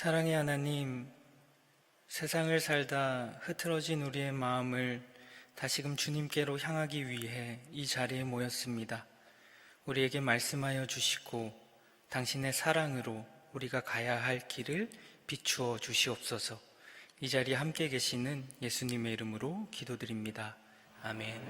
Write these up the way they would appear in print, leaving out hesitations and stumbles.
사랑의 하나님, 세상을 살다 흐트러진 우리의 마음을 다시금 주님께로 향하기 위해 이 자리에 모였습니다. 우리에게 말씀하여 주시고 당신의 사랑으로 우리가 가야 할 길을 비추어 주시옵소서. 이 자리에 함께 계시는 예수님의 이름으로 기도드립니다. 아멘.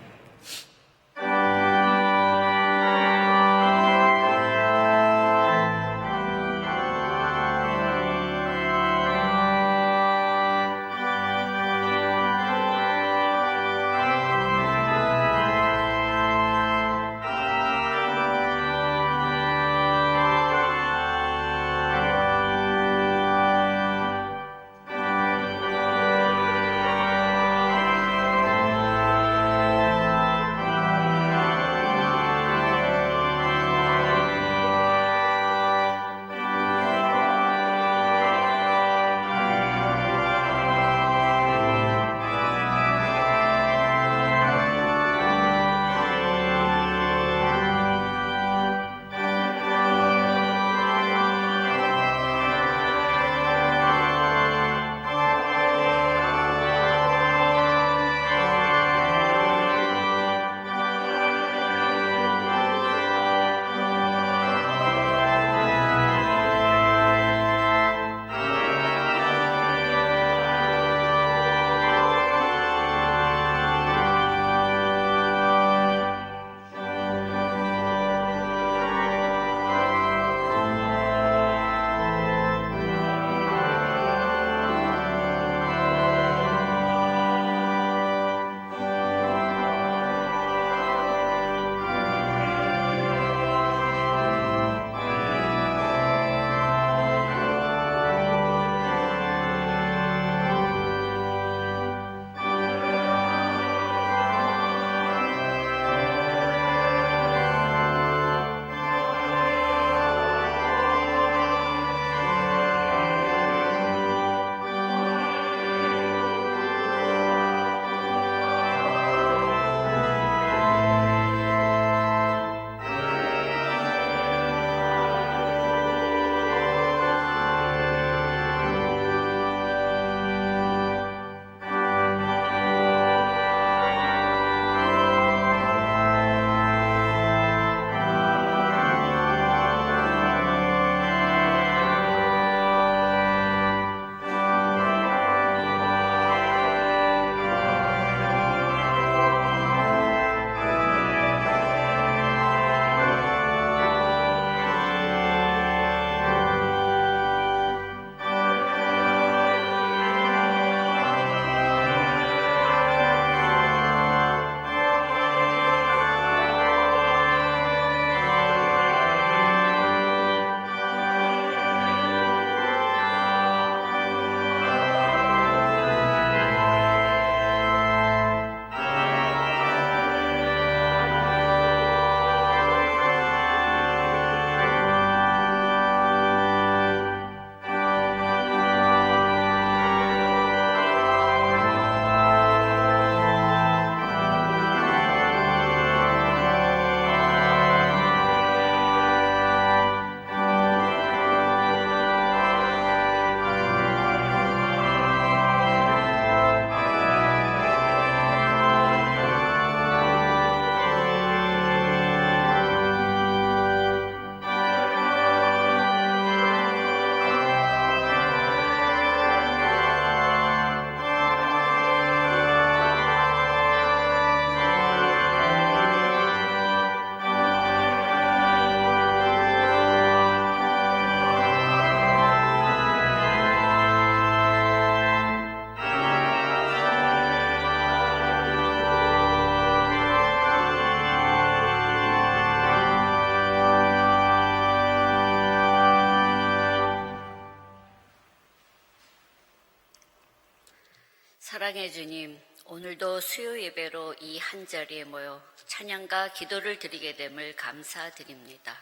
사랑해 주님, 오늘도 수요 예배로 이 한자리에 모여 찬양과 기도를 드리게 됨을 감사드립니다.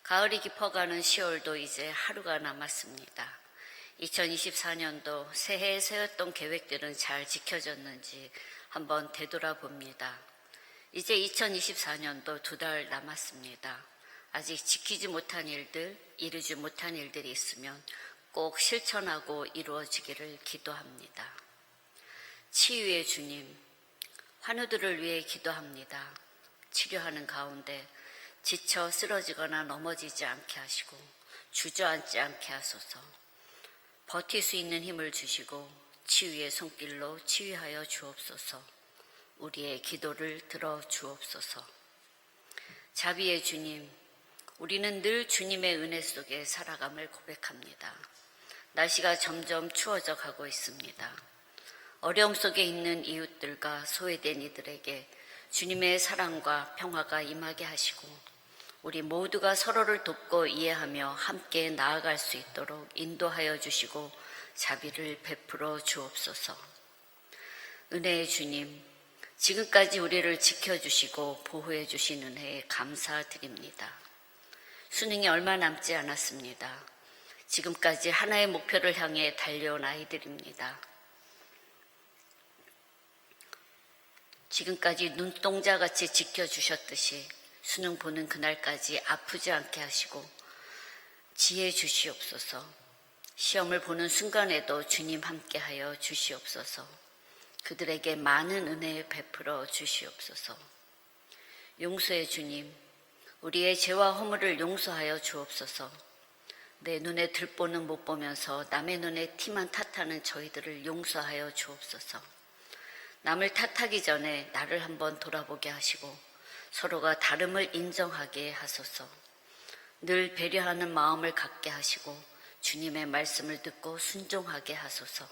가을이 깊어가는 10월도 이제 하루가 남았습니다. 2024년도 새해에 세웠던 계획들은 잘 지켜졌는지 한번 되돌아봅니다. 이제 2024년도 2달 남았습니다. 아직 지키지 못한 일들, 이루지 못한 일들이 있으면 꼭 실천하고 이루어지기를 기도합니다. 치유의 주님, 환우들을 위해 기도합니다. 치료하는 가운데 지쳐 쓰러지거나 넘어지지 않게 하시고 주저앉지 않게 하소서. 버틸 수 있는 힘을 주시고 치유의 손길로 치유하여 주옵소서. 우리의 기도를 들어 주옵소서. 자비의 주님, 우리는 늘 주님의 은혜 속에 살아감을 고백합니다. 날씨가 점점 추워져 가고 있습니다. 어려움 속에 있는 이웃들과 소외된 이들에게 주님의 사랑과 평화가 임하게 하시고 우리 모두가 서로를 돕고 이해하며 함께 나아갈 수 있도록 인도하여 주시고 자비를 베풀어 주옵소서. 은혜의 주님, 지금까지 우리를 지켜주시고 보호해 주신 은혜에 감사드립니다. 수능이 얼마 남지 않았습니다. 지금까지 하나의 목표를 향해 달려온 아이들입니다. 지금까지 눈동자같이 지켜주셨듯이 수능 보는 그날까지 아프지 않게 하시고 지혜 주시옵소서. 시험을 보는 순간에도 주님 함께하여 주시옵소서. 그들에게 많은 은혜 베풀어 주시옵소서. 용서의 주님, 우리의 죄와 허물을 용서하여 주옵소서. 내 눈에 들보는 못 보면서 남의 눈에 티만 탓하는 저희들을 용서하여 주옵소서. 남을 탓하기 전에 나를 한번 돌아보게 하시고 서로가 다름을 인정하게 하소서. 늘 배려하는 마음을 갖게 하시고 주님의 말씀을 듣고 순종하게 하소서.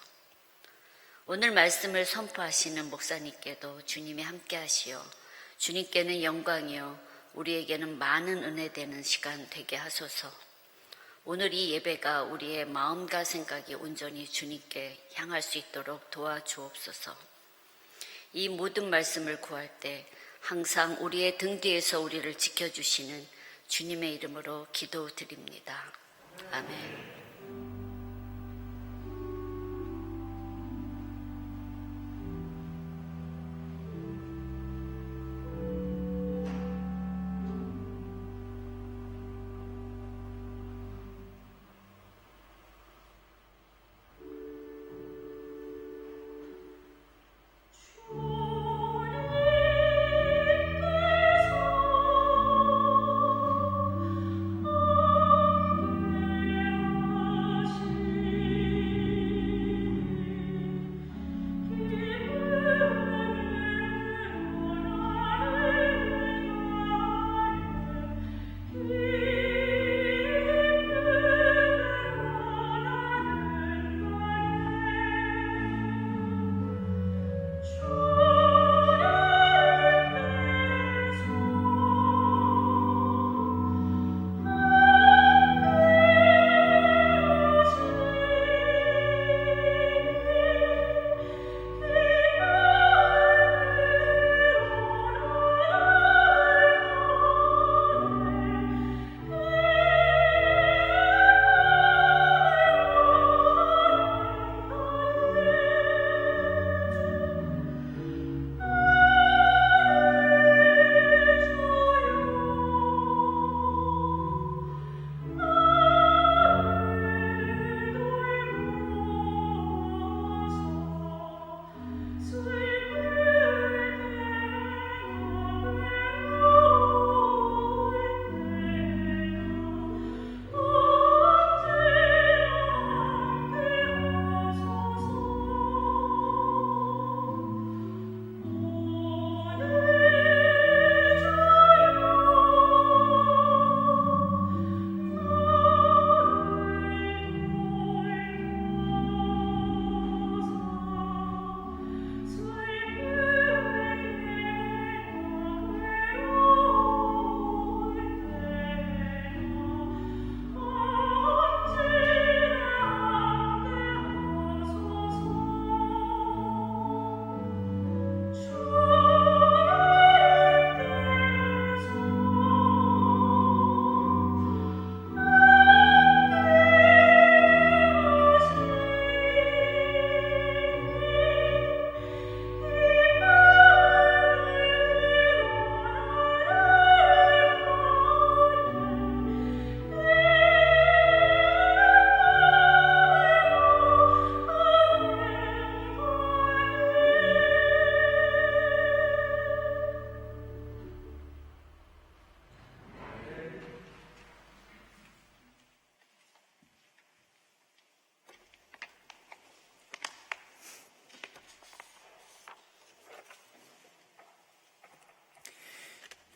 오늘 말씀을 선포하시는 목사님께도 주님이 함께 하시어 주님께는 영광이요 우리에게는 많은 은혜 되는 시간 되게 하소서. 오늘 이 예배가 우리의 마음과 생각이 온전히 주님께 향할 수 있도록 도와주옵소서. 이 모든 말씀을 구할 때 항상 우리의 등 뒤에서 우리를 지켜주시는 주님의 이름으로 기도드립니다. 아멘.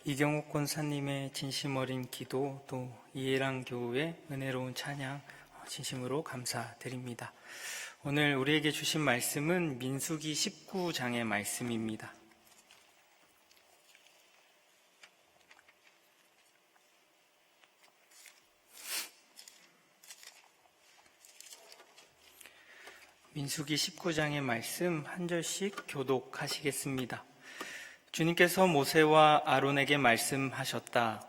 이경옥 권사님의 진심 어린 기도, 또 이해랑 교우의 은혜로운 찬양 진심으로 감사드립니다. 오늘 우리에게 주신 말씀은 민수기 19장의 말씀입니다. 민수기 19장의 말씀 한 절씩 교독하시겠습니다. 주님께서 모세와 아론에게 말씀하셨다.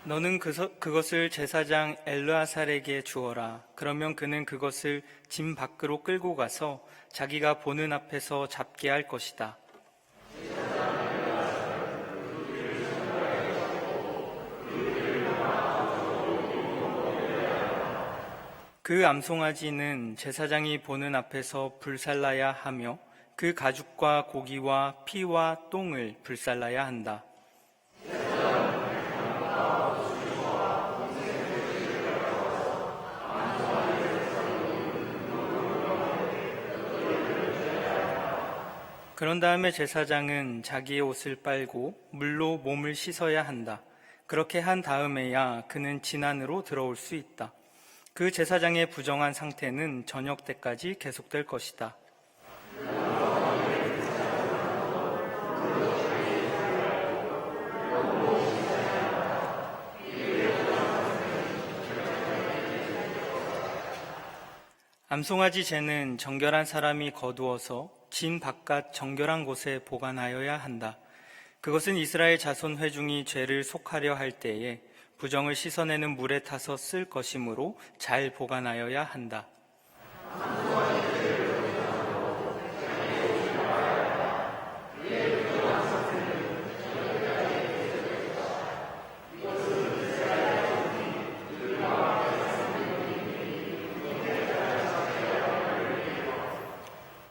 너는 그것을 제사장 엘르아살에게 주어라. 그러면 그는 그것을 짐 밖으로 끌고 가서 자기가 보는 앞에서 잡게 할 것이다. 그 암송아지는 제사장이 보는 앞에서 불살라야 하며 그 가죽과 고기와 피와 똥을 불살라야 한다. 그런 다음에 제사장은 자기의 옷을 빨고 물로 몸을 씻어야 한다. 그렇게 한 다음에야 그는 진안으로 들어올 수 있다. 그 제사장의 부정한 상태는 저녁 때까지 계속될 것이다. 암송아지 재는 정결한 사람이 거두어서 진 바깥 정결한 곳에 보관하여야 한다. 그것은 이스라엘 자손 회중이 죄를 속하려 할 때에 부정을 씻어내는 물에 타서 쓸 것이므로 잘 보관하여야 한다.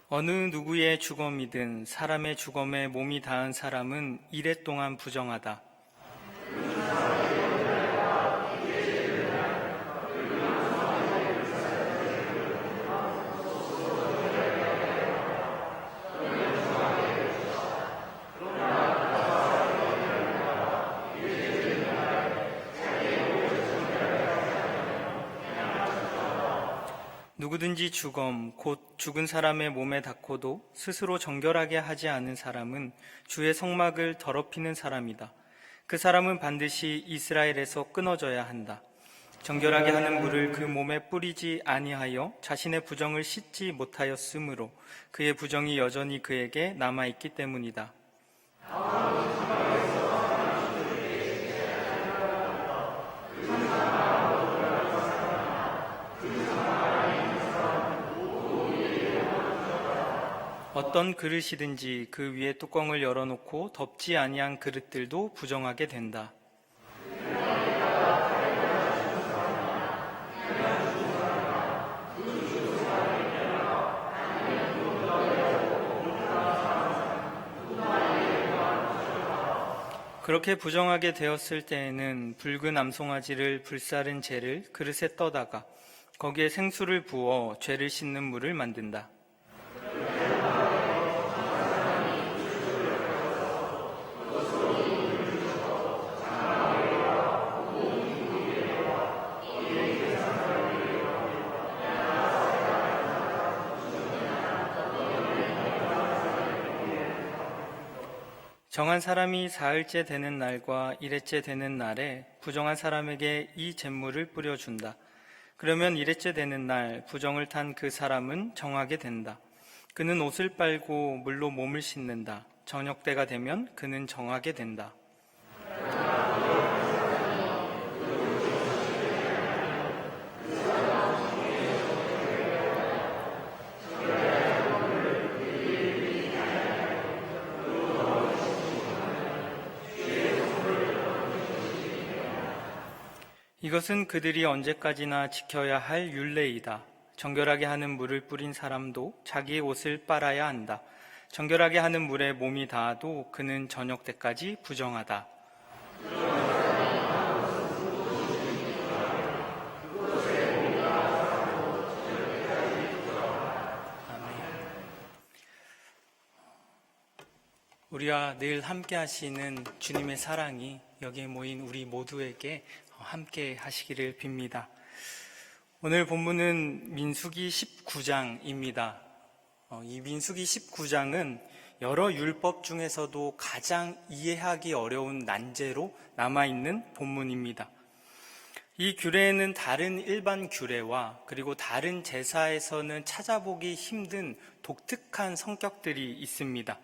어느 누구의 주검이든 사람의 주검에 몸이 닿은 사람은 이래 동안 부정하다. 누구든지 주검, 곧 죽은 사람의 몸에 닿고도 스스로 정결하게 하지 않은 사람은 주의 성막을 더럽히는 사람이다. 그 사람은 반드시 이스라엘에서 끊어져야 한다. 정결하게 하는 물을 그 몸에 뿌리지 아니하여 자신의 부정을 씻지 못하였으므로 그의 부정이 여전히 그에게 남아있기 때문이다. 어떤 그릇이든지 그 위에 뚜껑을 열어놓고 덮지 아니한 그릇들도 부정하게 된다. 그렇게 부정하게 되었을 때에는 붉은 암송아지를 불사른 재를 그릇에 떠다가 거기에 생수를 부어 죄를 씻는 물을 만든다. 정한 사람이 사흘째 되는 날과 일회째 되는 날에 부정한 사람에게 이 잿물을 뿌려준다. 그러면 일회째 되는 날 부정을 탄 그 사람은 정하게 된다. 그는 옷을 빨고 물로 몸을 씻는다. 저녁 때가 되면 그는 정하게 된다. 이것은 그들이 언제까지나 지켜야 할 율례이다. 정결하게 하는 물을 뿌린 사람도 자기의 옷을 빨아야 한다. 정결하게 하는 물에 몸이 닿아도 그는 저녁 때까지 부정하다. 우리와 늘 함께 하시는 주님의 사랑이 여기에 모인 우리 모두에게 함께 하시기를 빕니다. 오늘 본문은 민수기 19장입니다. 이 민수기 19장은 여러 율법 중에서도 가장 이해하기 어려운 난제로 남아있는 본문입니다. 이 규례에는 다른 일반 규례와 그리고 다른 제사에서는 찾아보기 힘든 독특한 성격들이 있습니다.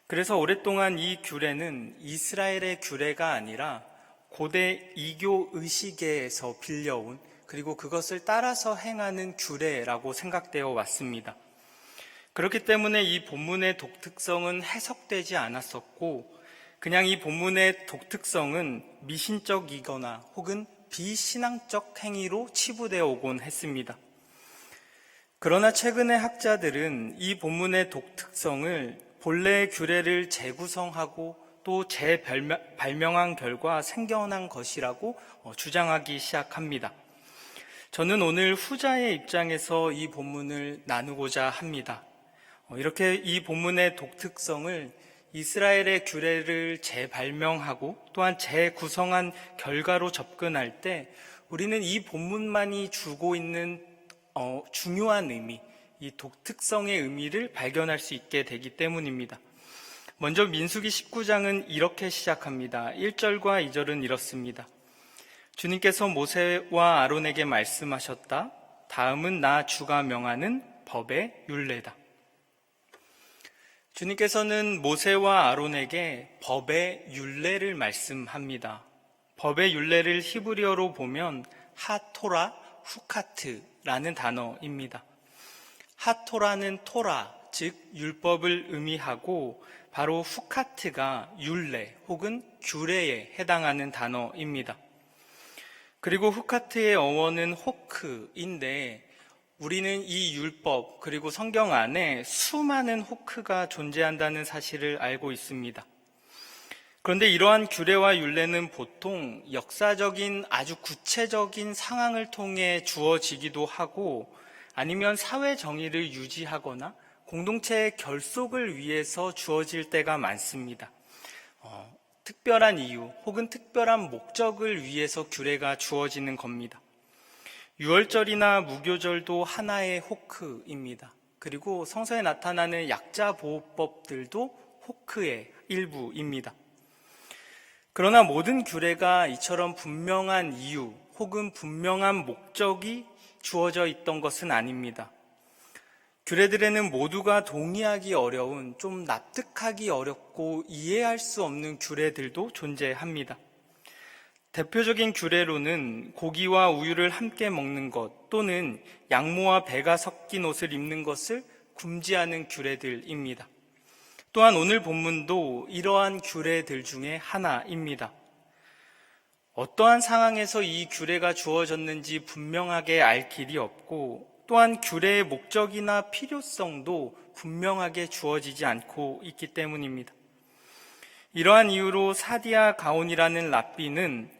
그래서 오랫동안 이 규례는 이스라엘의 규례가 아니라 고대 이교 의식에서 빌려온 그리고 그것을 따라서 행하는 규례라고 생각되어 왔습니다. 그렇기 때문에 이 본문의 독특성은 해석되지 않았었고 그냥 이 본문의 독특성은 미신적이거나 혹은 비신앙적 행위로 치부되어 오곤 했습니다. 그러나 최근의 학자들은 이 본문의 독특성을 본래의 규례를 재구성하고 또 재발명한 결과 생겨난 것이라고 주장하기 시작합니다. 저는 오늘 후자의 입장에서 이 본문을 나누고자 합니다. 이렇게 이 본문의 독특성을 이스라엘의 규례를 재발명하고 또한 재구성한 결과로 접근할 때 우리는 이 본문만이 주고 있는 중요한 의미, 이 독특성의 의미를 발견할 수 있게 되기 때문입니다. 먼저 민수기 19장은 이렇게 시작합니다. 1절과 2절은 이렇습니다. 주님께서 모세와 아론에게 말씀하셨다. 다음은 나 주가 명하는 법의 율례다. 주님께서는 모세와 아론에게 법의 율례를 말씀합니다. 법의 율례를 히브리어로 보면 하토라 후카트라는 단어입니다. 하토라는 토라, 즉 율법을 의미하고 바로 후카트가 율례 혹은 규례에 해당하는 단어입니다. 그리고 후카트의 어원은 호크인데 우리는 이 율법 그리고 성경 안에 수많은 호크가 존재한다는 사실을 알고 있습니다. 그런데 이러한 규례와 율례는 보통 역사적인 아주 구체적인 상황을 통해 주어지기도 하고 아니면 사회 정의를 유지하거나 공동체의 결속을 위해서 주어질 때가 많습니다. 특별한 이유 혹은 특별한 목적을 위해서 규례가 주어지는 겁니다. 유월절이나 무교절도 하나의 호크입니다. 그리고 성서에 나타나는 약자보호법들도 호크의 일부입니다. 그러나 모든 규례가 이처럼 분명한 이유 혹은 분명한 목적이 주어져 있던 것은 아닙니다. 규례들에는 모두가 동의하기 어려운, 좀 납득하기 어렵고 이해할 수 없는 규례들도 존재합니다. 대표적인 규례로는 고기와 우유를 함께 먹는 것 또는 양모와 배가 섞인 옷을 입는 것을 금지하는 규례들입니다. 또한 오늘 본문도 이러한 규례들 중에 하나입니다. 어떠한 상황에서 이 규례가 주어졌는지 분명하게 알 길이 없고 또한 규례의 목적이나 필요성도 분명하게 주어지지 않고 있기 때문입니다. 이러한 이유로 사디아 가온이라는 랍비는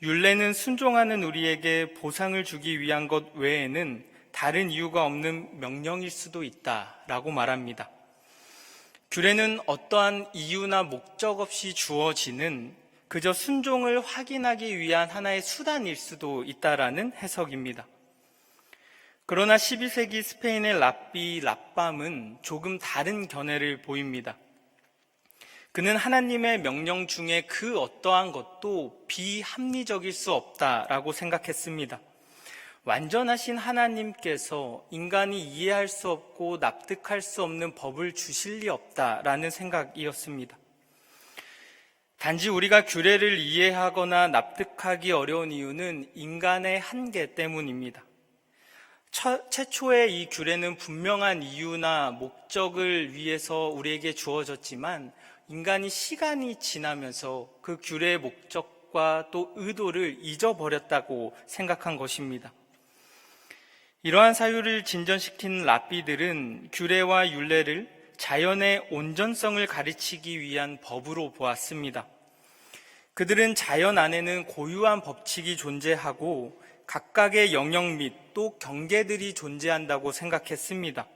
율례는 순종하는 우리에게 보상을 주기 위한 것 외에는 다른 이유가 없는 명령일 수도 있다라고 말합니다. 규례는 어떠한 이유나 목적 없이 주어지는 그저 순종을 확인하기 위한 하나의 수단일 수도 있다라는 해석입니다. 그러나 12세기 스페인의 랍비 랍밤은 조금 다른 견해를 보입니다. 그는 하나님의 명령 중에 그 어떠한 것도 비합리적일 수 없다라고 생각했습니다. 완전하신 하나님께서 인간이 이해할 수 없고 납득할 수 없는 법을 주실 리 없다라는 생각이었습니다. 단지 우리가 규례를 이해하거나 납득하기 어려운 이유는 인간의 한계 때문입니다. 최초의 이 규례는 분명한 이유나 목적을 위해서 우리에게 주어졌지만 인간이 시간이 지나면서 그 규례의 목적과 또 의도를 잊어버렸다고 생각한 것입니다. 이러한 사유를 진전시킨 랍비들은 규례와 율례를 자연의 온전성을 가르치기 위한 법으로 보았습니다. 그들은 자연 안에는 고유한 법칙이 존재하고 각각의 영역 및 또 경계들이 존재한다고 생각했습니다.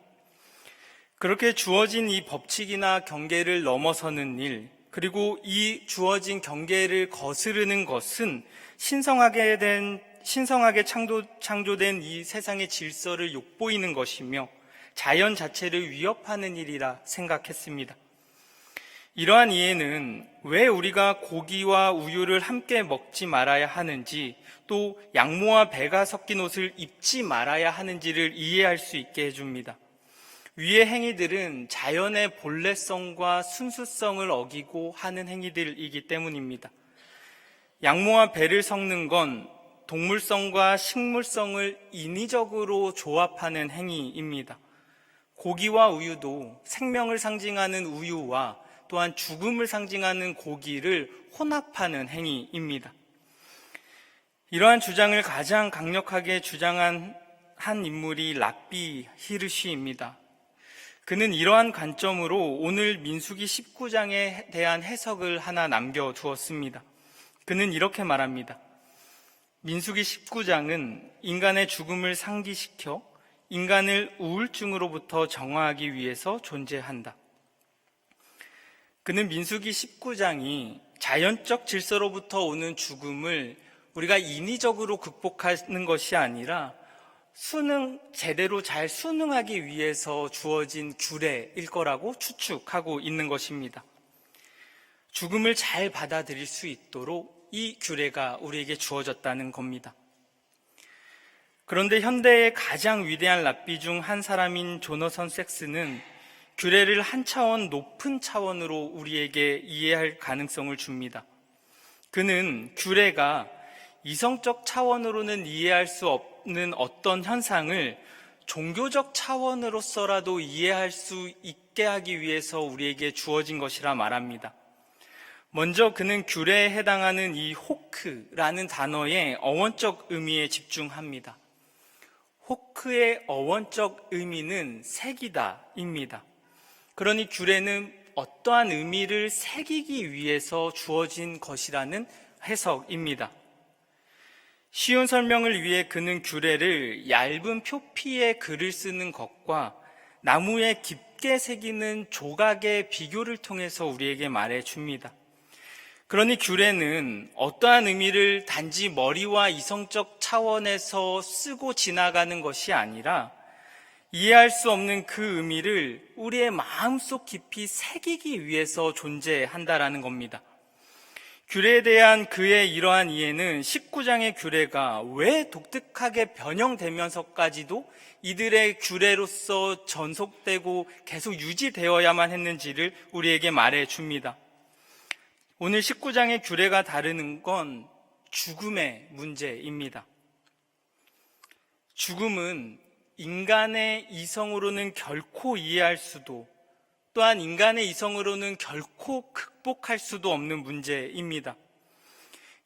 그렇게 주어진 이 법칙이나 경계를 넘어서는 일, 그리고 이 주어진 경계를 거스르는 것은 신성하게 창조된 이 세상의 질서를 욕보이는 것이며 자연 자체를 위협하는 일이라 생각했습니다. 이러한 이해는 왜 우리가 고기와 우유를 함께 먹지 말아야 하는지, 또 양모와 배가 섞인 옷을 입지 말아야 하는지를 이해할 수 있게 해줍니다. 위의 행위들은 자연의 본래성과 순수성을 어기고 하는 행위들이기 때문입니다. 양모와 배를 섞는 건 동물성과 식물성을 인위적으로 조합하는 행위입니다. 고기와 우유도 생명을 상징하는 우유와 또한 죽음을 상징하는 고기를 혼합하는 행위입니다. 이러한 주장을 가장 강력하게 주장한 한 인물이 랍비 히르시입니다. 그는 이러한 관점으로 오늘 민수기 19장에 대한 해석을 하나 남겨두었습니다. 그는 이렇게 말합니다. 민수기 19장은 인간의 죽음을 상기시켜 인간을 우울증으로부터 정화하기 위해서 존재한다. 그는 민수기 19장이 자연적 질서로부터 오는 죽음을 우리가 인위적으로 극복하는 것이 아니라 제대로 잘 수능하기 위해서 주어진 규례일 거라고 추측하고 있는 것입니다. 죽음을 잘 받아들일 수 있도록 이 규례가 우리에게 주어졌다는 겁니다. 그런데 현대의 가장 위대한 랍비 중 한 사람인 조너선 섹스는 규례를 한 차원 높은 차원으로 우리에게 이해할 가능성을 줍니다. 그는 규례가 이성적 차원으로는 이해할 수 없는 어떤 현상을 종교적 차원으로서라도 이해할 수 있게 하기 위해서 우리에게 주어진 것이라 말합니다. 먼저 그는 규례에 해당하는 이 호크라는 단어의 어원적 의미에 집중합니다. 호크의 어원적 의미는 새기다입니다. 그러니 규례는 어떠한 의미를 새기기 위해서 주어진 것이라는 해석입니다. 쉬운 설명을 위해 그는 규례를 얇은 표피에 글을 쓰는 것과 나무에 깊게 새기는 조각의 비교를 통해서 우리에게 말해줍니다. 그러니 규례는 어떠한 의미를 단지 머리와 이성적 차원에서 쓰고 지나가는 것이 아니라 이해할 수 없는 그 의미를 우리의 마음속 깊이 새기기 위해서 존재한다라는 겁니다. 규례에 대한 그의 이러한 이해는 19장의 규례가 왜 독특하게 변형되면서까지도 이들의 규례로서 전속되고 계속 유지되어야만 했는지를 우리에게 말해줍니다. 오늘 19장의 규례가 다루는 건 죽음의 문제입니다. 죽음은 인간의 이성으로는 결코 이해할 수도, 또한 인간의 이성으로는 결코 극복할 수도 없는 문제입니다.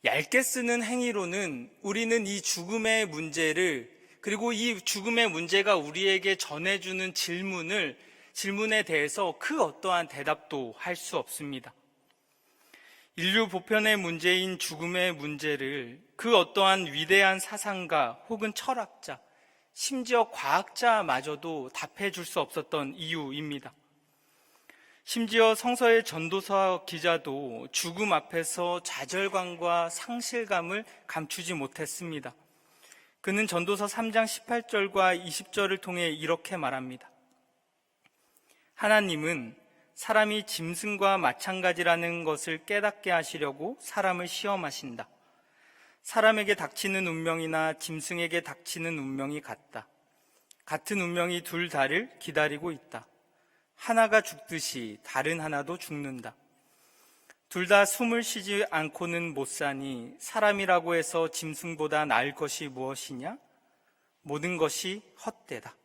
얇게 쓰는 행위로는 우리는 이 죽음의 문제를, 그리고 이 죽음의 문제가 우리에게 전해주는 질문에 대해서 그 어떠한 대답도 할 수 없습니다. 인류 보편의 문제인 죽음의 문제를 그 어떠한 위대한 사상가 혹은 철학자, 심지어 과학자마저도 답해 줄 수 없었던 이유입니다. 심지어 성서의 전도서 기자도 죽음 앞에서 좌절감과 상실감을 감추지 못했습니다. 그는 전도서 3장 18절과 20절을 통해 이렇게 말합니다. 하나님은 사람이 짐승과 마찬가지라는 것을 깨닫게 하시려고 사람을 시험하신다. 사람에게 닥치는 운명이나 짐승에게 닥치는 운명이 같다. 같은 운명이 둘 다를 기다리고 있다. 하나가 죽듯이 다른 하나도 죽는다. 둘 다 숨을 쉬지 않고는 못 사니 사람이라고 해서 짐승보다 나을 것이 무엇이냐? 모든 것이 헛되다.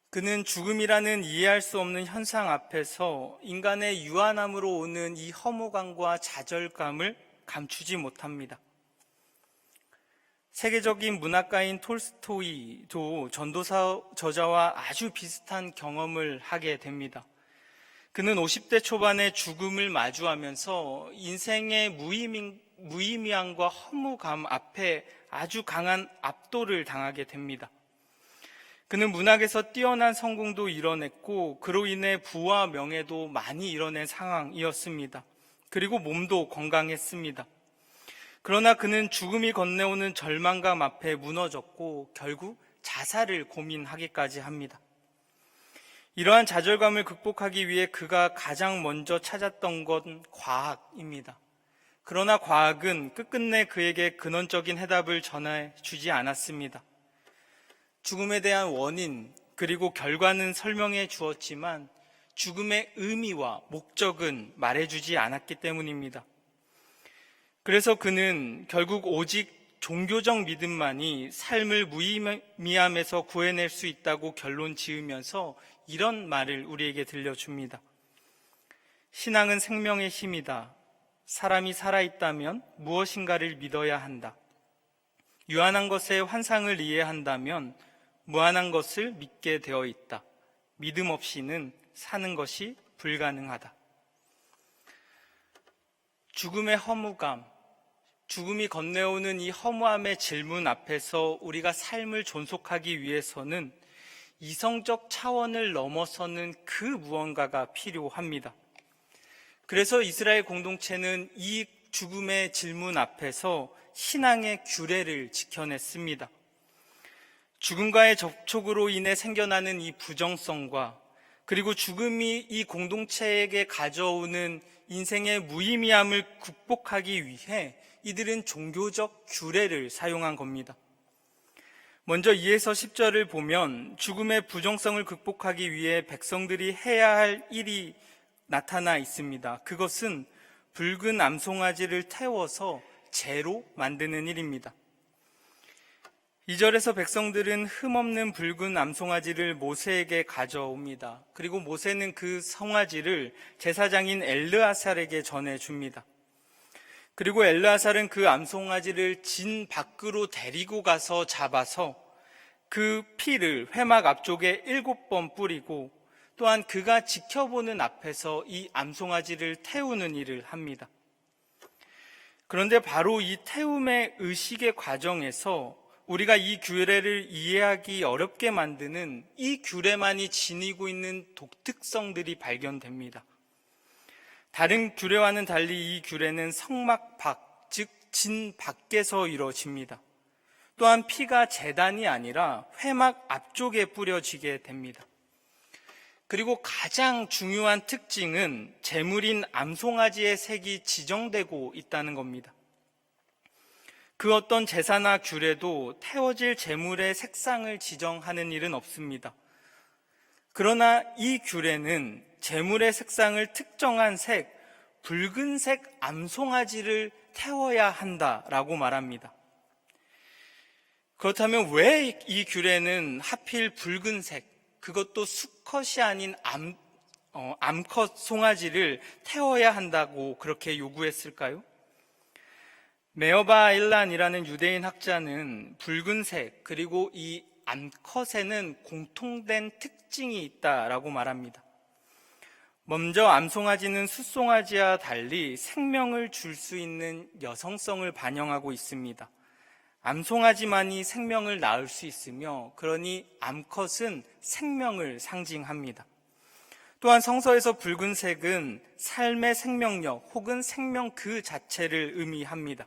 그는 죽음이라는 이해할 수 없는 현상 앞에서 인간의 유한함으로 오는 이 허무감과 좌절감을 감추지 못합니다. 세계적인 문학가인 톨스토이도 전도서 저자와 아주 비슷한 경험을 하게 됩니다. 그는 50대 초반에 죽음을 마주하면서 인생의 무의미함과 허무감 앞에 아주 강한 압도를 당하게 됩니다. 그는 문학에서 뛰어난 성공도 이뤄냈고 그로 인해 부와 명예도 많이 이뤄낸 상황이었습니다. 그리고 몸도 건강했습니다. 그러나 그는 죽음이 건네오는 절망감 앞에 무너졌고 결국 자살을 고민하기까지 합니다. 이러한 좌절감을 극복하기 위해 그가 가장 먼저 찾았던 건 과학입니다. 그러나 과학은 끝끝내 그에게 근원적인 해답을 전해주지 않았습니다. 죽음에 대한 원인 그리고 결과는 설명해 주었지만 죽음의 의미와 목적은 말해주지 않았기 때문입니다. 그래서 그는 결국 오직 종교적 믿음만이 삶을 무의미함에서 구해낼 수 있다고 결론 지으면서 이런 말을 우리에게 들려줍니다. 신앙은 생명의 힘이다. 사람이 살아있다면 무엇인가를 믿어야 한다. 유한한 것의 환상을 이해한다면 무한한 것을 믿게 되어 있다. 믿음 없이는 사는 것이 불가능하다. 죽음의 허무감, 죽음이 건네오는 이 허무함의 질문 앞에서 우리가 삶을 존속하기 위해서는 이성적 차원을 넘어서는 그 무언가가 필요합니다. 그래서 이스라엘 공동체는 이 죽음의 질문 앞에서 신앙의 규례를 지켜냈습니다. 죽음과의 접촉으로 인해 생겨나는 이 부정성과 그리고 죽음이 이 공동체에게 가져오는 인생의 무의미함을 극복하기 위해 이들은 종교적 규례를 사용한 겁니다. 먼저 2에서 10절을 보면 죽음의 부정성을 극복하기 위해 백성들이 해야 할 일이 나타나 있습니다. 그것은 붉은 암송아지를 태워서 재로 만드는 일입니다. 2절에서 백성들은 흠없는 붉은 암송아지를 모세에게 가져옵니다. 그리고 모세는 그 송아지를 제사장인 엘르아살에게 전해줍니다. 그리고 엘르아살은 그 암송아지를 진 밖으로 데리고 가서 잡아서 그 피를 회막 앞쪽에 7번 뿌리고 또한 그가 지켜보는 앞에서 이 암송아지를 태우는 일을 합니다. 그런데 바로 이 태움의 의식의 과정에서 우리가 이 규례를 이해하기 어렵게 만드는 이 규례만이 지니고 있는 독특성들이 발견됩니다. 다른 규례와는 달리 이 규례는 성막 밖, 즉 진 밖에서 이루어집니다. 또한 피가 제단이 아니라 회막 앞쪽에 뿌려지게 됩니다. 그리고 가장 중요한 특징은 제물인 암송아지의 색이 지정되고 있다는 겁니다. 그 어떤 제사나 규례도 태워질 제물의 색상을 지정하는 일은 없습니다. 그러나 이 규례는 제물의 색상을 특정한 색, 붉은색 암송아지를 태워야 한다라고 말합니다. 그렇다면 왜 이 규례는 하필 붉은색, 그것도 수컷이 아닌 암컷 송아지를 태워야 한다고 그렇게 요구했을까요? 메어바 아일란이라는 유대인 학자는 붉은색 그리고 이 암컷에는 공통된 특징이 있다라고 말합니다. 먼저 암송아지는 숫송아지와 달리 생명을 줄 수 있는 여성성을 반영하고 있습니다. 암송아지만이 생명을 낳을 수 있으며 그러니 암컷은 생명을 상징합니다. 또한 성서에서 붉은색은 삶의 생명력 혹은 생명 그 자체를 의미합니다.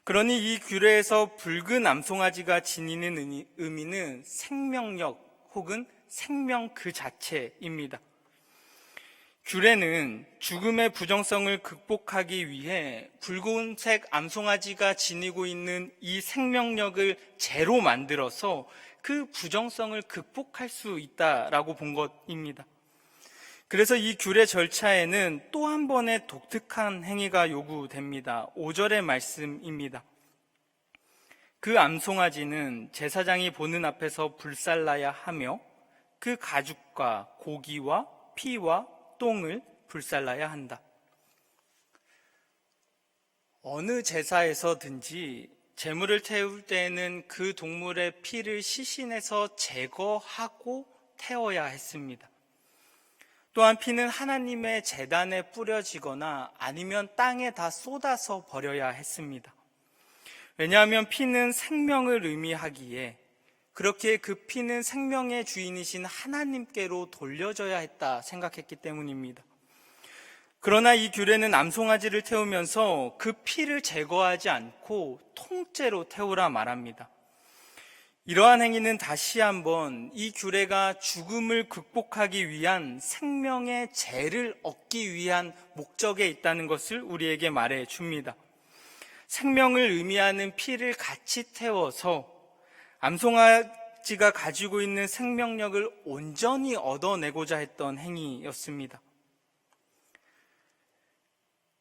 그러니 이 규례에서 붉은 암송아지가 지니는 의미는 생명력 혹은 생명 그 자체입니다. 규례는 죽음의 부정성을 극복하기 위해 붉은색 암송아지가 지니고 있는 이 생명력을 재로 만들어서 그 부정성을 극복할 수 있다라고 본 것입니다. 그래서 이 규례 절차에는 또 한 번의 독특한 행위가 요구됩니다. 5절의 말씀입니다. 그 암송아지는 제사장이 보는 앞에서 불살라야 하며 그 가죽과 고기와 피와 똥을 불살라야 한다. 어느 제사에서든지 제물을 태울 때에는 그 동물의 피를 시신에서 제거하고 태워야 했습니다. 또한 피는 하나님의 제단에 뿌려지거나 아니면 땅에 다 쏟아서 버려야 했습니다. 왜냐하면 피는 생명을 의미하기에 그렇게 그 피는 생명의 주인이신 하나님께로 돌려져야 했다 생각했기 때문입니다. 그러나 이 규례는 암송아지를 태우면서 그 피를 제거하지 않고 통째로 태우라 말합니다. 이러한 행위는 다시 한번 이 규례가 죽음을 극복하기 위한 생명의 죄를 얻기 위한 목적에 있다는 것을 우리에게 말해 줍니다. 생명을 의미하는 피를 같이 태워서 암송아지가 가지고 있는 생명력을 온전히 얻어내고자 했던 행위였습니다.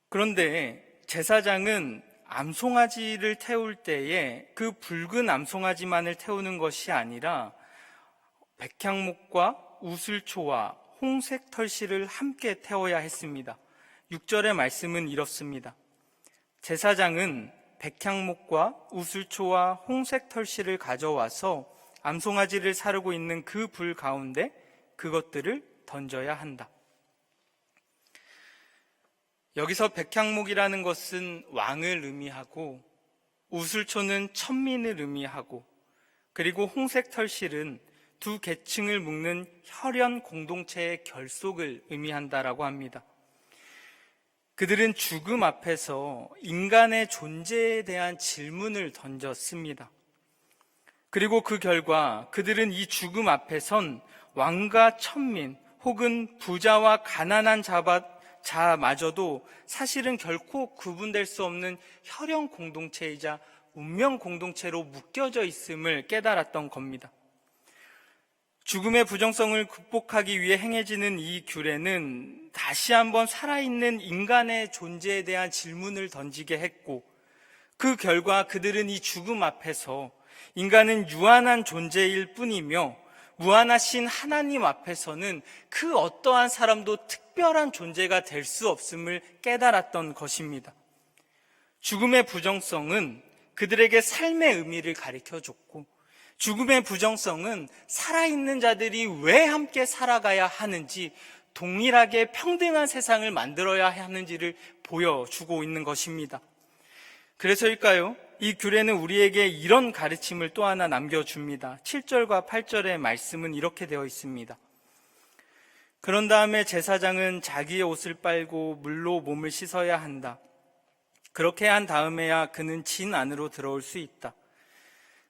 그런데 제사장은 암송아지를 태울 때에 그 붉은 암송아지만을 태우는 것이 아니라 백향목과 우슬초와 홍색 털실을 함께 태워야 했습니다. 6절의 말씀은 이렇습니다. 제사장은 백향목과 우슬초와 홍색 털실을 가져와서 암송아지를 사르고 있는 그 불 가운데 그것들을 던져야 한다. 여기서 백향목이라는 것은 왕을 의미하고 우슬초는 천민을 의미하고 그리고 홍색 털실은 두 계층을 묶는 혈연 공동체의 결속을 의미한다라고 합니다. 그들은 죽음 앞에서 인간의 존재에 대한 질문을 던졌습니다. 그리고 그 결과 그들은 이 죽음 앞에선 왕과 천민 혹은 부자와 가난한 자마저도 사실은 결코 구분될 수 없는 혈연 공동체이자 운명 공동체로 묶여져 있음을 깨달았던 겁니다. 죽음의 부정성을 극복하기 위해 행해지는 이 규례는 다시 한번 살아있는 인간의 존재에 대한 질문을 던지게 했고 그 결과 그들은 이 죽음 앞에서 인간은 유한한 존재일 뿐이며 무한하신 하나님 앞에서는 그 어떠한 사람도 특별한 존재가 될 수 없음을 깨달았던 것입니다. 죽음의 부정성은 그들에게 삶의 의미를 가르쳐줬고 죽음의 부정성은 살아있는 자들이 왜 함께 살아가야 하는지 동일하게 평등한 세상을 만들어야 하는지를 보여주고 있는 것입니다. 그래서일까요? 이 규례는 우리에게 이런 가르침을 또 하나 남겨줍니다. 7절과 8절의 말씀은 이렇게 되어 있습니다. 그런 다음에 제사장은 자기의 옷을 빨고 물로 몸을 씻어야 한다. 그렇게 한 다음에야 그는 진 안으로 들어올 수 있다.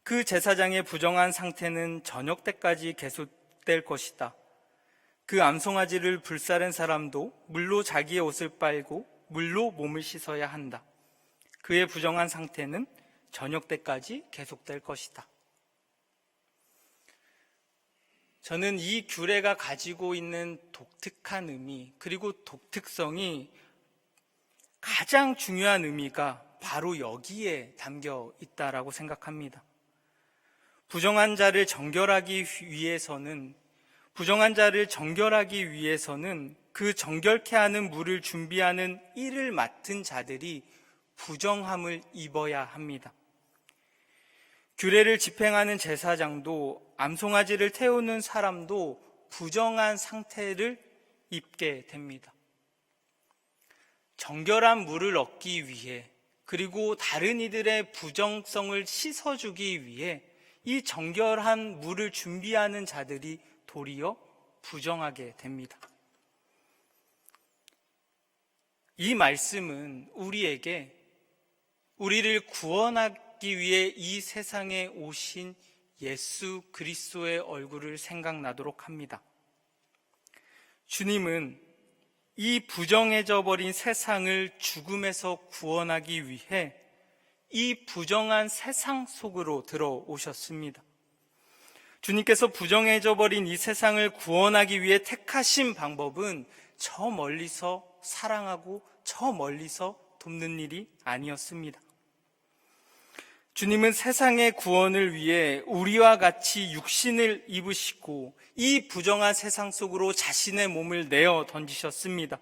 그 제사장의 부정한 상태는 저녁 때까지 계속될 것이다. 그 암송아지를 불사른 사람도 물로 자기의 옷을 빨고 물로 몸을 씻어야 한다. 그의 부정한 상태는 저녁 때까지 계속될 것이다. 저는 이 규례가 가지고 있는 독특한 의미 그리고 독특성이 가장 중요한 의미가 바로 여기에 담겨 있다라고 생각합니다. 부정한 자를 정결하기 위해서는 그 정결케 하는 물을 준비하는 일을 맡은 자들이 부정함을 입어야 합니다. 규례를 집행하는 제사장도 암송아지를 태우는 사람도 부정한 상태를 입게 됩니다. 정결한 물을 얻기 위해 그리고 다른 이들의 부정성을 씻어주기 위해 이 정결한 물을 준비하는 자들이 도리어 부정하게 됩니다. 이 말씀은 우리를 구원하기 위해 이 세상에 오신 예수 그리스도의 얼굴을 생각나도록 합니다. 주님은 이 부정해져 버린 세상을 죽음에서 구원하기 위해 이 부정한 세상 속으로 들어오셨습니다. 주님께서 부정해져 버린 이 세상을 구원하기 위해 택하신 방법은 저 멀리서 사랑하고 저 멀리서 돕는 일이 아니었습니다. 주님은 세상의 구원을 위해 우리와 같이 육신을 입으시고 이 부정한 세상 속으로 자신의 몸을 내어 던지셨습니다.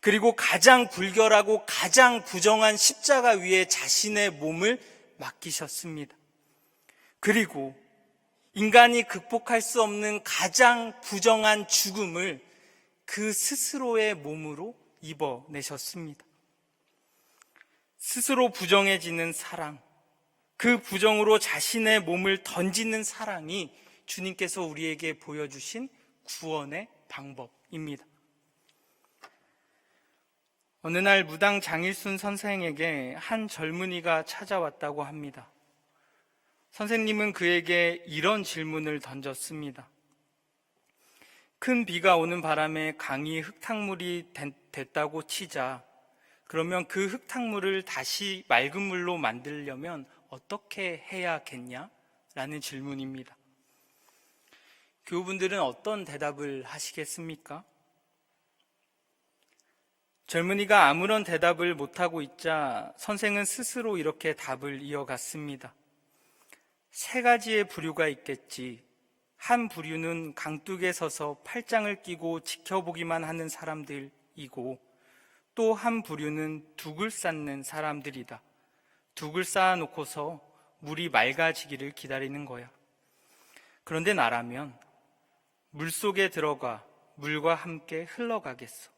그리고 가장 불결하고 가장 부정한 십자가 위에 자신의 몸을 맡기셨습니다. 그리고 인간이 극복할 수 없는 가장 부정한 죽음을 그 스스로의 몸으로 입어내셨습니다. 스스로 부정해지는 사랑, 그 부정으로 자신의 몸을 던지는 사랑이 주님께서 우리에게 보여주신 구원의 방법입니다. 어느 날 무당 장일순 선생에게 한 젊은이가 찾아왔다고 합니다. 선생님은 그에게 이런 질문을 던졌습니다. 큰 비가 오는 바람에 강이 흙탕물이 됐다고 치자. 그러면 그 흙탕물을 다시 맑은 물로 만들려면 어떻게 해야겠냐? 라는 질문입니다. 교우분들은 어떤 대답을 하시겠습니까? 젊은이가 아무런 대답을 못하고 있자 선생은 스스로 이렇게 답을 이어갔습니다. 3가지의 부류가 있겠지. 한 부류는 강둑에 서서 팔짱을 끼고 지켜보기만 하는 사람들이고, 또 한 부류는 둑을 쌓는 사람들이다. 둑을 쌓아놓고서 물이 맑아지기를 기다리는 거야. 그런데 나라면 물속에 들어가 물과 함께 흘러가겠어.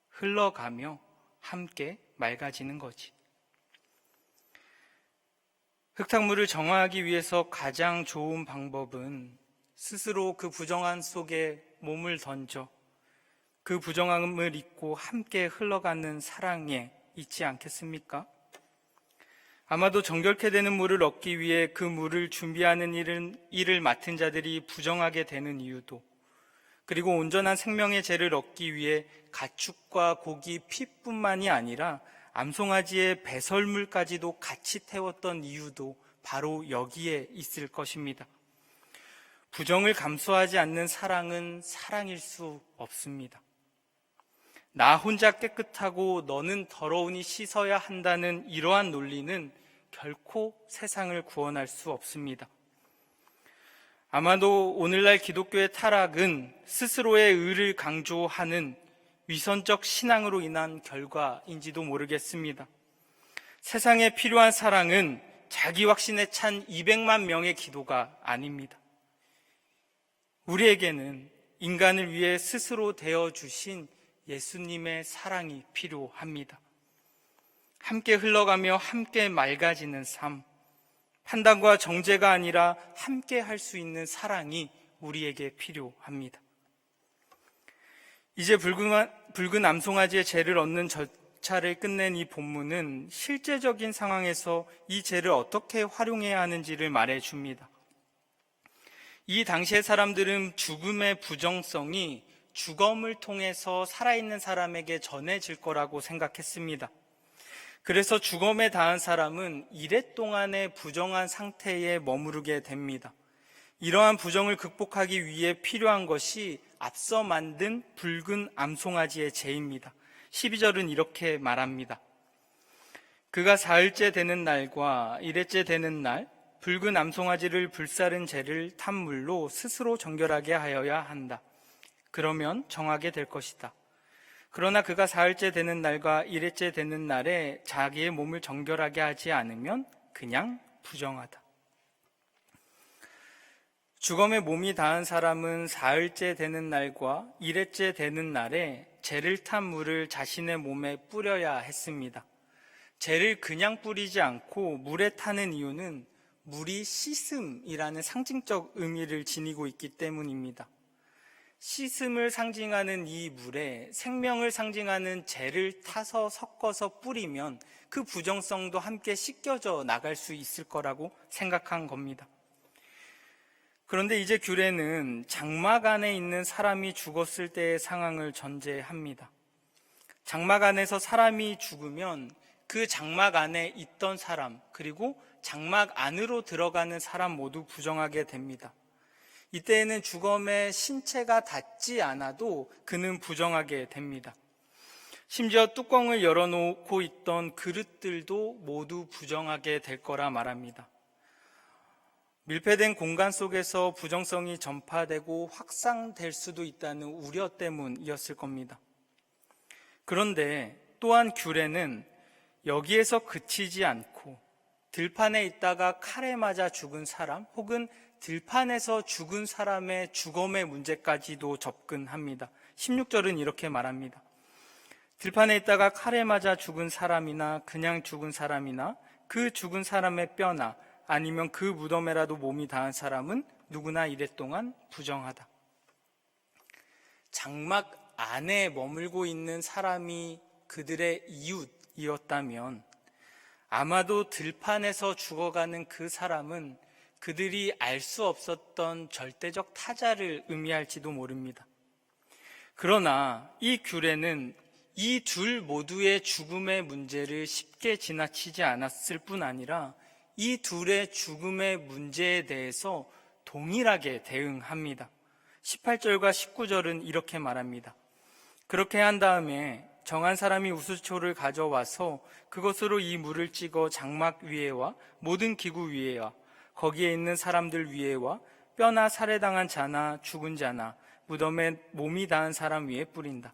흘러가며 함께 맑아지는 거지. 흙탕물을 정화하기 위해서 가장 좋은 방법은 스스로 그 부정함 속에 몸을 던져 그 부정함을 잊고 함께 흘러가는 사랑에 있지 않겠습니까? 아마도 정결케 되는 물을 얻기 위해 그 물을 준비하는 일을 맡은 자들이 부정하게 되는 이유도, 그리고 온전한 생명의 죄를 얻기 위해 가축과 고기 피뿐만이 아니라 암송아지의 배설물까지도 같이 태웠던 이유도 바로 여기에 있을 것입니다. 부정을 감수하지 않는 사랑은 사랑일 수 없습니다. 나 혼자 깨끗하고 너는 더러우니 씻어야 한다는 이러한 논리는 결코 세상을 구원할 수 없습니다. 아마도 오늘날 기독교의 타락은 스스로의 의를 강조하는 위선적 신앙으로 인한 결과인지도 모르겠습니다. 세상에 필요한 사랑은 자기 확신에 찬 200만 명의 기도가 아닙니다. 우리에게는 인간을 위해 스스로 되어주신 예수님의 사랑이 필요합니다. 함께 흘러가며 함께 맑아지는 삶, 판단과 정죄가 아니라 함께 할 수 있는 사랑이 우리에게 필요합니다. 이제 붉은 암송아지의 죄를 얻는 절차를 끝낸 이 본문은 실제적인 상황에서 이 죄를 어떻게 활용해야 하는지를 말해줍니다. 이 당시의 사람들은 죽음의 부정성이 죽음을 통해서 살아있는 사람에게 전해질 거라고 생각했습니다. 그래서 죽음에 닿은 사람은 이래 동안의 부정한 상태에 머무르게 됩니다. 이러한 부정을 극복하기 위해 필요한 것이 앞서 만든 붉은 암송아지의 죄입니다. 12절은 이렇게 말합니다. 그가 사흘째 되는 날과 일회째 되는 날 붉은 암송아지를 불사른 죄를 탄 물로 스스로 정결하게 하여야 한다. 그러면 정하게 될 것이다. 그러나 그가 사흘째 되는 날과 일회째 되는 날에 자기의 몸을 정결하게 하지 않으면 그냥 부정하다. 죽음의 몸이 닿은 사람은 사흘째 되는 날과 일회째 되는 날에 죄를 탄 물을 자신의 몸에 뿌려야 했습니다. 죄를 그냥 뿌리지 않고 물에 타는 이유는 물이 씻음이라는 상징적 의미를 지니고 있기 때문입니다. 씻음을 상징하는 이 물에 생명을 상징하는 죄를 타서 섞어서 뿌리면 그 부정성도 함께 씻겨져 나갈 수 있을 거라고 생각한 겁니다. 그런데 이제 규례는 장막 안에 있는 사람이 죽었을 때의 상황을 전제합니다. 장막 안에서 사람이 죽으면 그 장막 안에 있던 사람, 그리고 장막 안으로 들어가는 사람 모두 부정하게 됩니다. 이때에는 죽음의 신체가 닿지 않아도 그는 부정하게 됩니다. 심지어 뚜껑을 열어놓고 있던 그릇들도 모두 부정하게 될 거라 말합니다. 밀폐된 공간 속에서 부정성이 전파되고 확산될 수도 있다는 우려 때문이었을 겁니다. 그런데 또한 규례는 여기에서 그치지 않고 들판에 있다가 칼에 맞아 죽은 사람 혹은 들판에서 죽은 사람의 죽음의 문제까지도 접근합니다. 16절은 이렇게 말합니다. 들판에 있다가 칼에 맞아 죽은 사람이나 그냥 죽은 사람이나 그 죽은 사람의 뼈나 아니면 그 무덤에라도 몸이 닿은 사람은 누구나 이랫동안 부정하다. 장막 안에 머물고 있는 사람이 그들의 이웃이었다면 아마도 들판에서 죽어가는 그 사람은 그들이 알 수 없었던 절대적 타자를 의미할지도 모릅니다. 그러나 이 규례는 이 둘 모두의 죽음의 문제를 쉽게 지나치지 않았을 뿐 아니라 이 둘의 죽음의 문제에 대해서 동일하게 대응합니다. 18절과 19절은 이렇게 말합니다. 그렇게 한 다음에 정한 사람이 우수초를 가져와서 그것으로 이 물을 찍어 장막 위에와 모든 기구 위에와 거기에 있는 사람들 위에와 뼈나 살해당한 자나 죽은 자나 무덤에 몸이 닿은 사람 위에 뿌린다.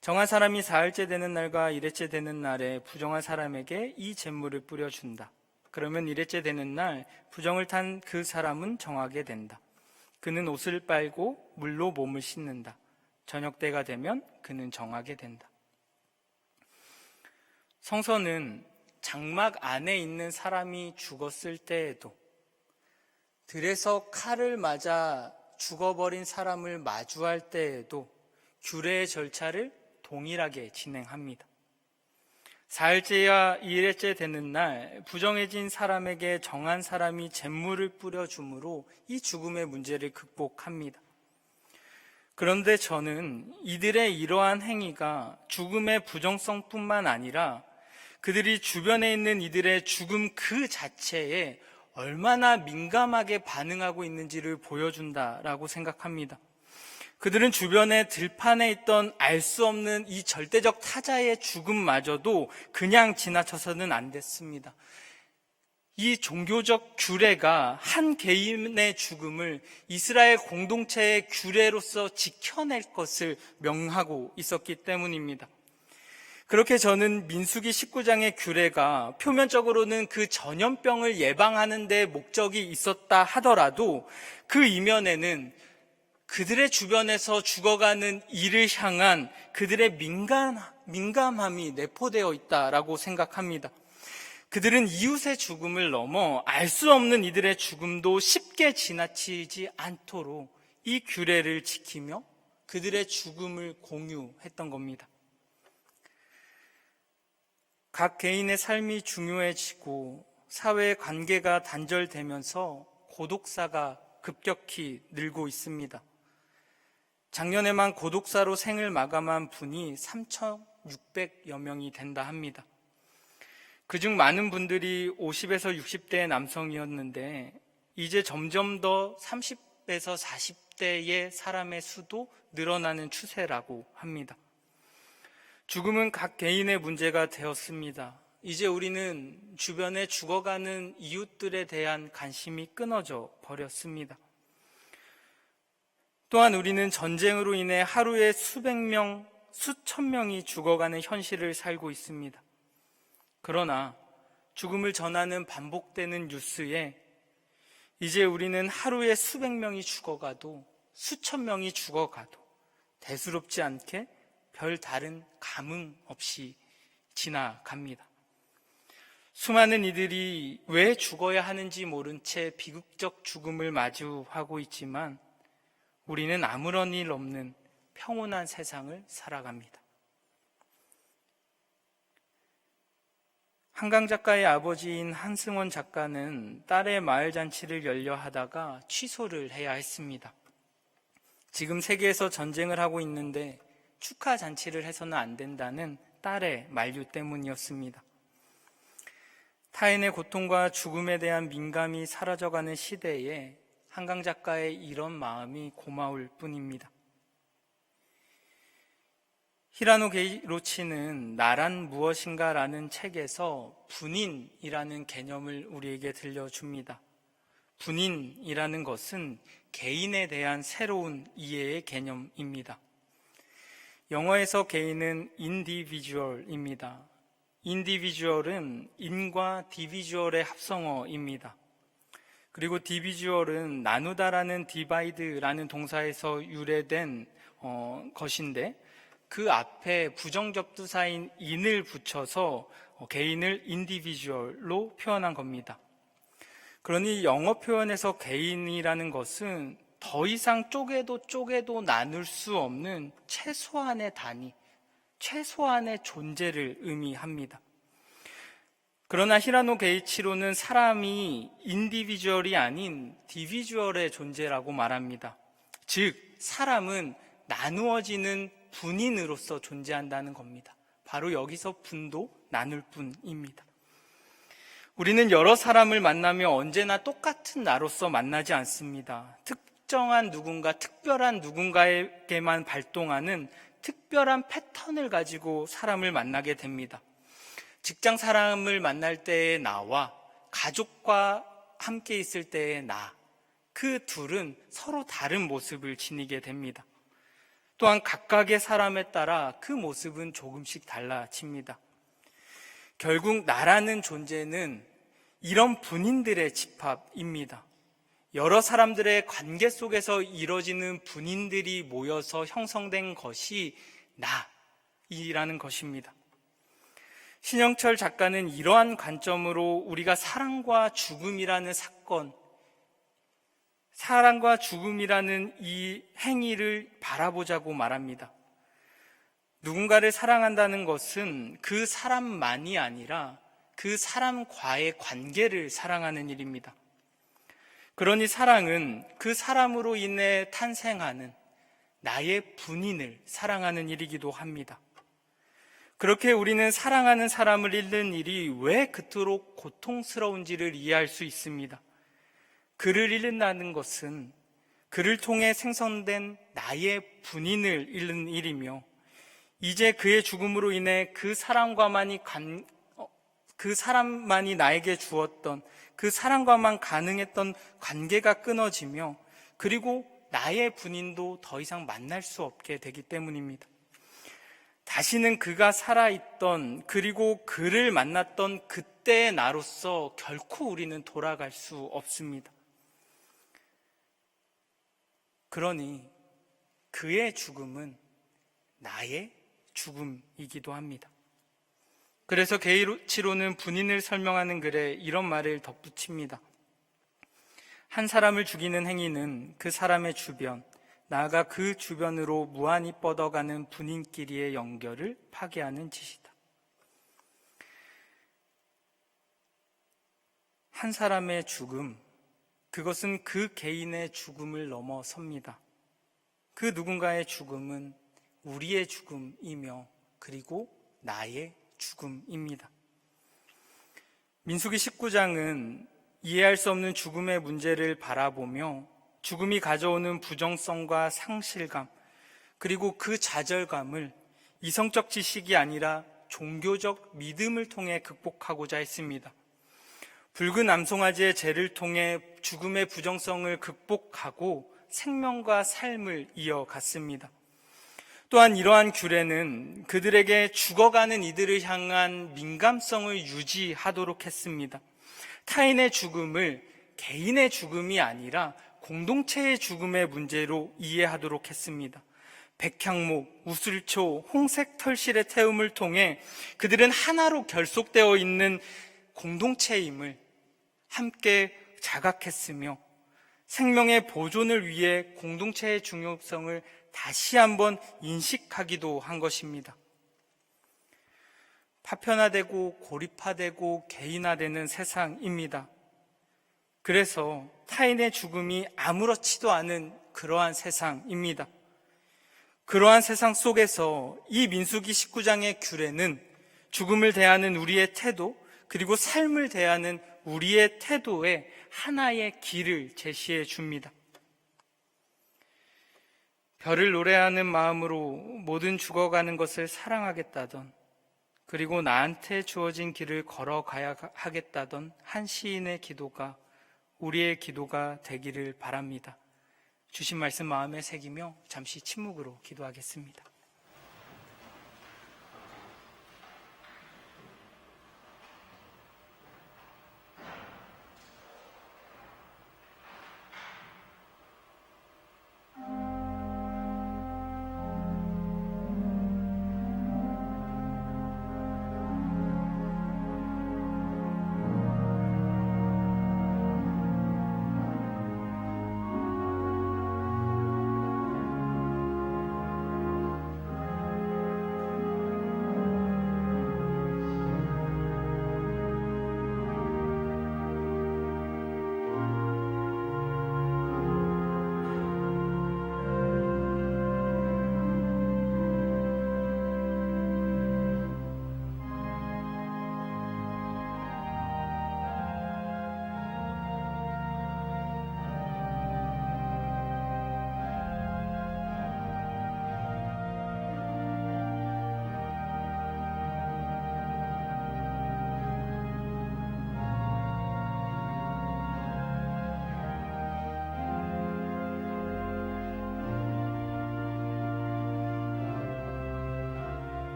정한 사람이 사흘째 되는 날과 일회째 되는 날에 부정한 사람에게 이 제물을 뿌려준다. 그러면 일회째 되는 날 부정을 탄 그 사람은 정하게 된다. 그는 옷을 빨고 물로 몸을 씻는다. 저녁 때가 되면 그는 정하게 된다. 성서는 장막 안에 있는 사람이 죽었을 때에도 들에서 칼을 맞아 죽어버린 사람을 마주할 때에도 규례의 절차를 동일하게 진행합니다. 사흘째야 일회째 되는 날 부정해진 사람에게 정한 사람이 잿물을 뿌려줌으로 이 죽음의 문제를 극복합니다. 그런데 저는 이들의 이러한 행위가 죽음의 부정성뿐만 아니라 그들이 주변에 있는 이들의 죽음 그 자체에 얼마나 민감하게 반응하고 있는지를 보여준다라고 생각합니다. 그들은 주변에 들판에 있던 알 수 없는 이 절대적 타자의 죽음마저도 그냥 지나쳐서는 안 됐습니다. 이 종교적 규례가 한 개인의 죽음을 이스라엘 공동체의 규례로서 지켜낼 것을 명하고 있었기 때문입니다. 그렇게 저는 민수기 19장의 규례가 표면적으로는 그 전염병을 예방하는 데 목적이 있었다 하더라도 그 이면에는 그들의 주변에서 죽어가는 이를 향한 그들의 민감함이 내포되어 있다라고 생각합니다. 그들은 이웃의 죽음을 넘어 알 수 없는 이들의 죽음도 쉽게 지나치지 않도록 이 규례를 지키며 그들의 죽음을 공유했던 겁니다. 각 개인의 삶이 중요해지고 사회의 관계가 단절되면서 고독사가 급격히 늘고 있습니다. 작년에만 고독사로 생을 마감한 분이 3,600여 명이 된다 합니다. 그중 많은 분들이 50에서 60대의 남성이었는데 이제 점점 더 30에서 40대의 사람의 수도 늘어나는 추세라고 합니다. 죽음은 각 개인의 문제가 되었습니다. 이제 우리는 주변에 죽어가는 이웃들에 대한 관심이 끊어져 버렸습니다. 또한 우리는 전쟁으로 인해 하루에 수백 명, 수천 명이 죽어가는 현실을 살고 있습니다. 그러나 죽음을 전하는 반복되는 뉴스에 이제 우리는 하루에 수백 명이 죽어가도 수천 명이 죽어가도 대수롭지 않게 별 다른 감흥 없이 지나갑니다. 수많은 이들이 왜 죽어야 하는지 모른 채 비극적 죽음을 마주하고 있지만 우리는 아무런 일 없는 평온한 세상을 살아갑니다. 한강 작가의 아버지인 한승원 작가는 딸의 마을 잔치를 열려 하다가 취소를 해야 했습니다. 지금 세계에서 전쟁을 하고 있는데 축하 잔치를 해서는 안 된다는 딸의 만류 때문이었습니다. 타인의 고통과 죽음에 대한 민감이 사라져가는 시대에 한강 작가의 이런 마음이 고마울 뿐입니다. 히라노 게이로치는 나란 무엇인가라는 책에서 분인이라는 개념을 우리에게 들려줍니다. 분인이라는 것은 개인에 대한 새로운 이해의 개념입니다. 영어에서 개인은 individual입니다. individual은 in과 dividual의 합성어입니다. 그리고 디비주얼은 나누다라는 디바이드라는 동사에서 유래된 것인데, 그 앞에 부정접두사인 in을 붙여서 개인을 individual로 표현한 겁니다. 그러니 영어 표현에서 개인이라는 것은 더 이상 쪼개도 나눌 수 없는 최소한의 단위, 최소한의 존재를 의미합니다. 그러나 히라노 게이치로는 사람이 인디비주얼이 아닌 디비주얼의 존재라고 말합니다. 즉, 사람은 나누어지는 분인으로서 존재한다는 겁니다. 바로 여기서 분도 나눌 뿐입니다. 우리는 여러 사람을 만나며 언제나 똑같은 나로서 만나지 않습니다. 특정한 누군가, 특별한 누군가에게만 발동하는 특별한 패턴을 가지고 사람을 만나게 됩니다. 직장 사람을 만날 때의 나와 가족과 함께 있을 때의 나, 그 둘은 서로 다른 모습을 지니게 됩니다. 또한 각각의 사람에 따라 그 모습은 조금씩 달라집니다. 결국 나라는 존재는 이런 분인들의 집합입니다. 여러 사람들의 관계 속에서 이뤄지는 분인들이 모여서 형성된 것이 나이라는 것입니다. 신영철 작가는 이러한 관점으로 우리가 사랑과 죽음이라는 사건, 사랑과 죽음이라는 이 행위를 바라보자고 말합니다. 누군가를 사랑한다는 것은 그 사람만이 아니라 그 사람과의 관계를 사랑하는 일입니다. 그러니 사랑은 그 사람으로 인해 탄생하는 나의 분인을 사랑하는 일이기도 합니다. 그렇게 우리는 사랑하는 사람을 잃는 일이 왜 그토록 고통스러운지를 이해할 수 있습니다. 그를 잃는다는 것은 그를 통해 생성된 나의 분인을 잃는 일이며, 이제 그의 죽음으로 인해 그 사람만이 나에게 주었던 그 사람과만 가능했던 관계가 끊어지며, 그리고 나의 분인도 더 이상 만날 수 없게 되기 때문입니다. 다시는 그가 살아있던, 그리고 그를 만났던 그때의 나로서 결코 우리는 돌아갈 수 없습니다. 그러니 그의 죽음은 나의 죽음이기도 합니다. 그래서 게이치로는 분인을 설명하는 글에 이런 말을 덧붙입니다. 한 사람을 죽이는 행위는 그 사람의 주변, 나아가 그 주변으로 무한히 뻗어가는 분인끼리의 연결을 파괴하는 짓이다. 한 사람의 죽음, 그것은 그 개인의 죽음을 넘어섭니다. 그 누군가의 죽음은 우리의 죽음이며, 그리고 나의 죽음입니다. 민수기 19장은 이해할 수 없는 죽음의 문제를 바라보며 죽음이 가져오는 부정성과 상실감, 그리고 그 좌절감을 이성적 지식이 아니라 종교적 믿음을 통해 극복하고자 했습니다. 붉은 암송아지의 죄를 통해 죽음의 부정성을 극복하고 생명과 삶을 이어갔습니다. 또한 이러한 규례는 그들에게 죽어가는 이들을 향한 민감성을 유지하도록 했습니다. 타인의 죽음을 개인의 죽음이 아니라 공동체의 죽음의 문제로 이해하도록 했습니다. 백향목, 우슬초, 홍색 털실의 태움을 통해 그들은 하나로 결속되어 있는 공동체임을 함께 자각했으며, 생명의 보존을 위해 공동체의 중요성을 다시 한번 인식하기도 한 것입니다. 파편화되고 고립화되고 개인화되는 세상입니다. 그래서 타인의 죽음이 아무렇지도 않은 그러한 세상입니다. 그러한 세상 속에서 이 민수기 19장의 규례는 죽음을 대하는 우리의 태도, 그리고 삶을 대하는 우리의 태도에 하나의 길을 제시해 줍니다. 별을 노래하는 마음으로 모든 죽어가는 것을 사랑하겠다던, 그리고 나한테 주어진 길을 걸어가야 하겠다던 한 시인의 기도가 우리의 기도가 되기를 바랍니다. 주신 말씀 마음에 새기며 잠시 침묵으로 기도하겠습니다.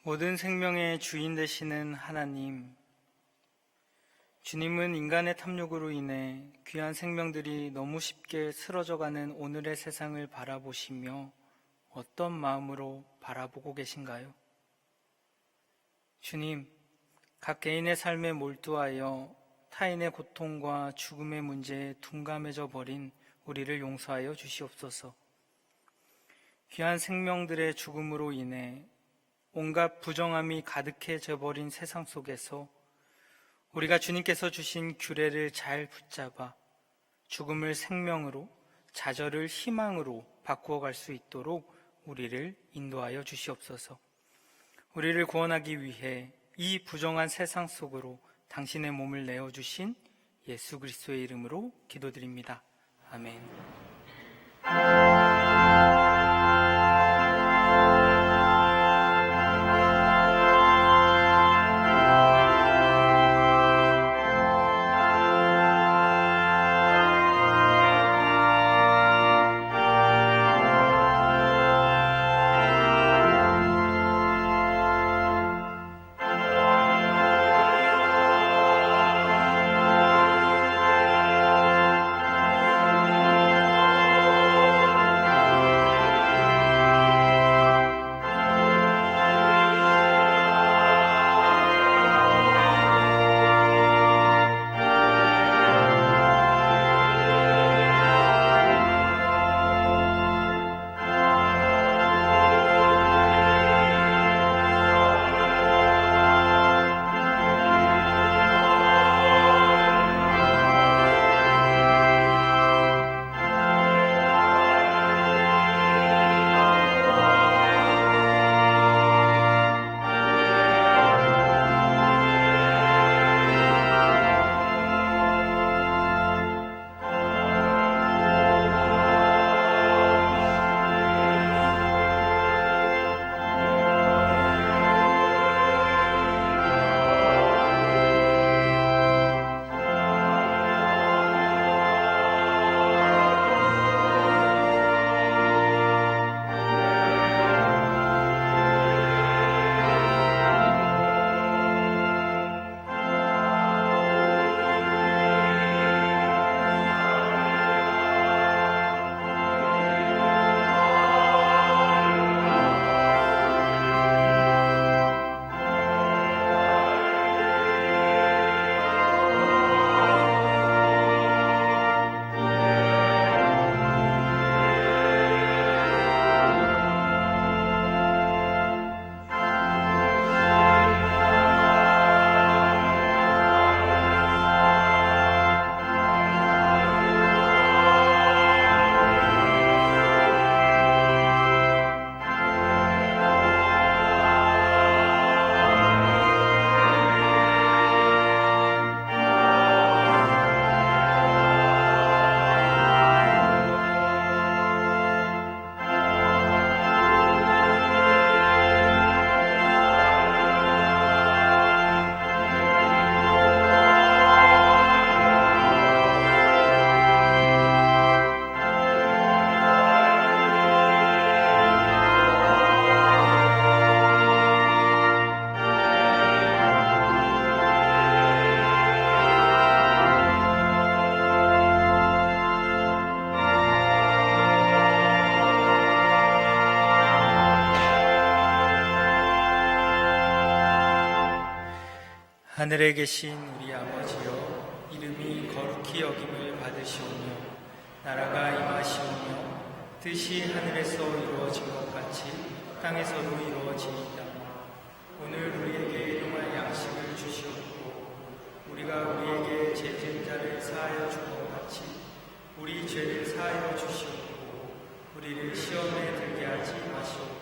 모든 생명의 주인 되시는 하나님, 주님은 인간의 탐욕으로 인해 귀한 생명들이 너무 쉽게 쓰러져가는 오늘의 세상을 바라보시며 어떤 마음으로 바라보고 계신가요? 주님, 각 개인의 삶에 몰두하여 타인의 고통과 죽음의 문제에 둔감해져 버린 우리를 용서하여 주시옵소서. 귀한 생명들의 죽음으로 인해 온갖 부정함이 가득해져 버린 세상 속에서 우리가 주님께서 주신 규례를 잘 붙잡아 죽음을 생명으로, 좌절을 희망으로 바꾸어 갈 수 있도록 우리를 인도하여 주시옵소서. 우리를 구원하기 위해 이 부정한 세상 속으로 당신의 몸을 내어주신 예수 그리스도의 이름으로 기도드립니다. 아멘. 하늘에 계신 우리 아버지여, 이름이 거룩히 여김을 받으시오며 나라가 임하시오며 뜻이 하늘에서 이루어진 것 같이 땅에서도 이루어지이다. 오늘 우리에게 일용할 양식을 주시옵고 우리가 우리에게 죄 지은 자를 사하여 준 것 같이 우리 죄를 사하여 주시옵고 우리를 시험에 들게 하지 마시옵고